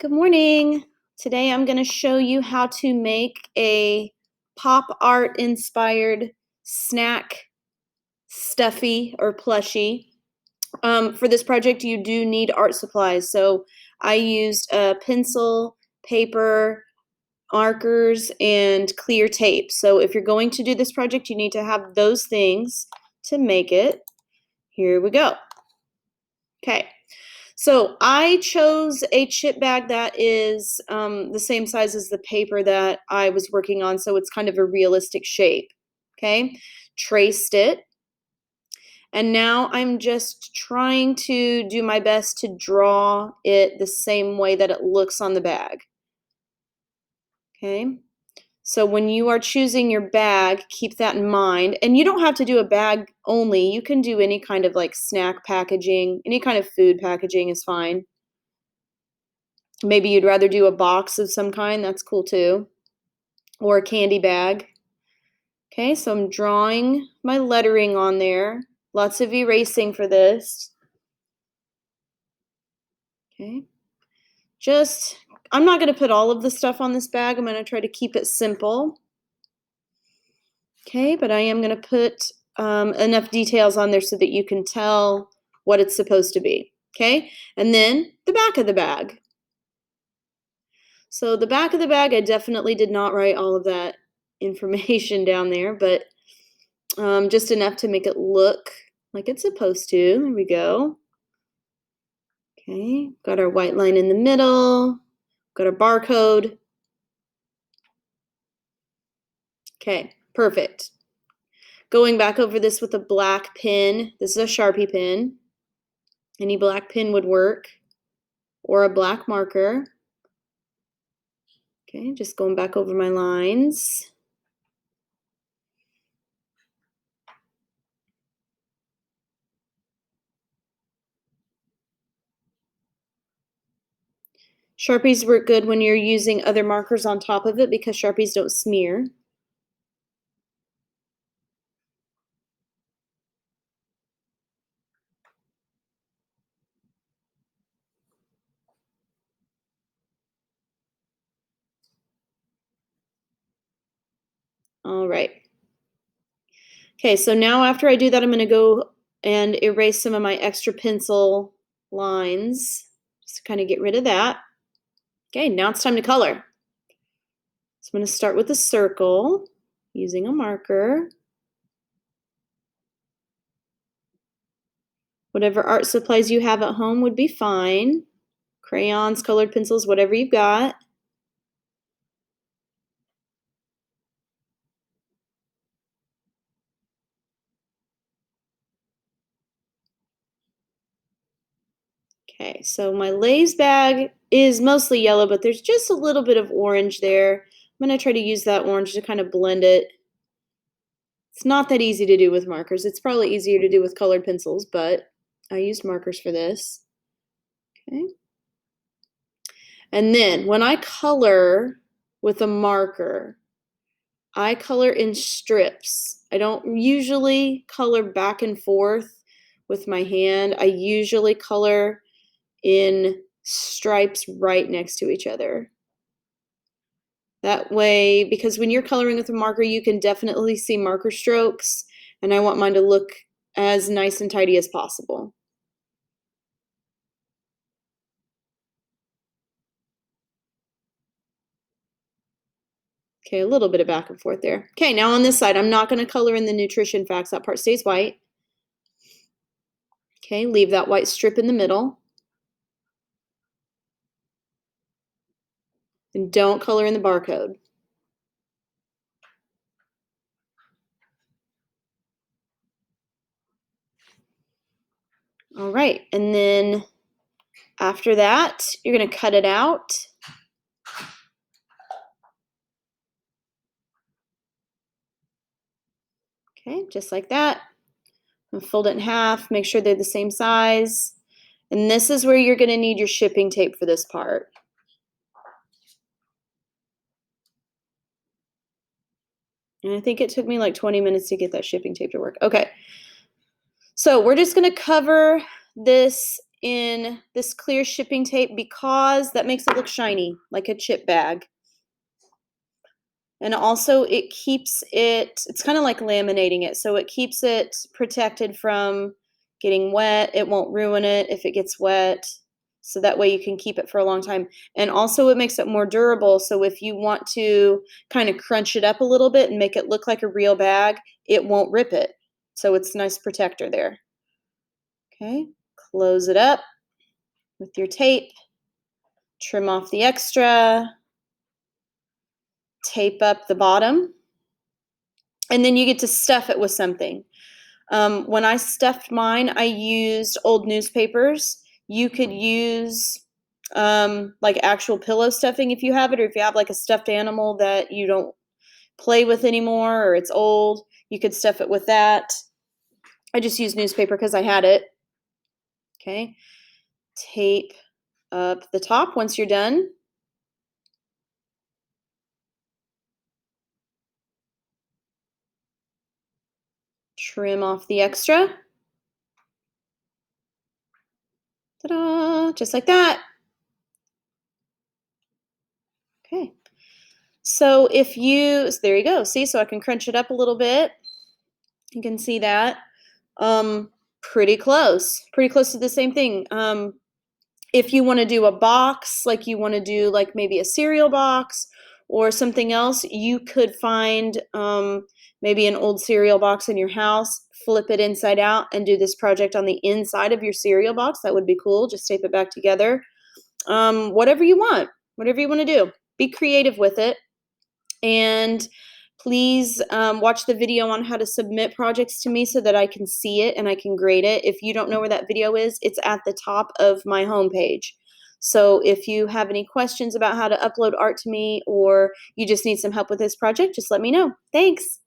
Good morning. Today I'm going to show you how to make a pop art inspired snack stuffy or plushie. For this project, you do need art supplies. So I used a pencil, paper, markers, and clear tape. So if you're going to do this project, you need to have those things to make it. Here we go. Okay. So I chose a chip bag that is the same size as the paper that I was working on, so it's kind of a realistic shape. Okay, traced it, and now I'm just trying to do my best to draw it the same way that it looks on the bag. Okay, so when you are choosing your bag, keep that in mind. And you don't have to do a bag only. You can do any kind of like snack packaging, any kind of food packaging is fine. Maybe you'd rather do a box of some kind, that's cool too, or a candy bag. Okay, so I'm drawing my lettering on there. Lots of erasing for this. Okay, I'm not going to put all of the stuff on this bag. I'm going to try to keep it simple. Okay, but I am going to put enough details on there so that you can tell what it's supposed to be. Okay, and then the back of the bag. So the back of the bag, I definitely did not write all of that information down there, but just enough to make it look like it's supposed to. There we go. Okay, got our white line in the middle, got our barcode. Okay, perfect. Going back over this with a black pen. This is a Sharpie pen. Any black pen would work, or a black marker. Okay, just going back over my lines. Sharpies work good when you're using other markers on top of it because Sharpies don't smear. All right. Okay, so now after I do that, I'm going to go and erase some of my extra pencil lines just to kind of get rid of that. Okay, now it's time to color. So I'm going to start with a circle using a marker. Whatever art supplies you have at home would be fine. Crayons, colored pencils, whatever you've got. Okay, so my Lay's bag is mostly yellow, but there's just a little bit of orange there. I'm going to try to use that orange to kind of blend it. It's not that easy to do with markers. It's probably easier to do with colored pencils, but I used markers for this. Okay. And then when I color with a marker, I color in strips. I don't usually color back and forth with my hand. I usually color in stripes right next to each other. That way, because when you're coloring with a marker, you can definitely see marker strokes, and I want mine to look as nice and tidy as possible. Okay, a little bit of back and forth there. Okay, now on this side, I'm not going to color in the nutrition facts. That part stays white. Okay, leave that white strip in the middle. And don't color in the barcode. All right, and then after that, you're going to cut it out. Okay, just like that. And fold it in half, make sure they're the same size. And this is where you're going to need your shipping tape for this part. And I think it took me like 20 minutes to get that shipping tape to work. Okay, so we're just going to cover this in this clear shipping tape because that makes it look shiny, like a chip bag. And also it keeps it's kind of like laminating it, so it keeps it protected from getting wet. It won't ruin it if it gets wet, so that way you can keep it for a long time. And also it makes it more durable, so if you want to kind of crunch it up a little bit and make it look like a real bag, it won't rip it. So it's a nice protector there. Okay, close it up with your tape, trim off the extra, tape up the bottom, and then you get to stuff it with something. When I stuffed mine, I used old newspapers. You could use like actual pillow stuffing if you have it, or if you have like a stuffed animal that you don't play with anymore or it's old, you could stuff it with that. I just used newspaper because I had it. Okay, tape up the top once you're done. Trim off the extra. Ta-da! Just like that. Okay. So there you go. See, so I can crunch it up a little bit. You can see that. Pretty close to the same thing. If you want to do a box, like you want to do like maybe a cereal box or something else, you could find maybe an old cereal box in your house, flip it inside out, and do this project on the inside of your cereal box. That would be cool. Just tape it back together. Whatever you want to do. Be creative with it. And please watch the video on how to submit projects to me so that I can see it and I can grade it. If you don't know where that video is, it's at the top of my homepage. So if you have any questions about how to upload art to me, or you just need some help with this project, just let me know. Thanks.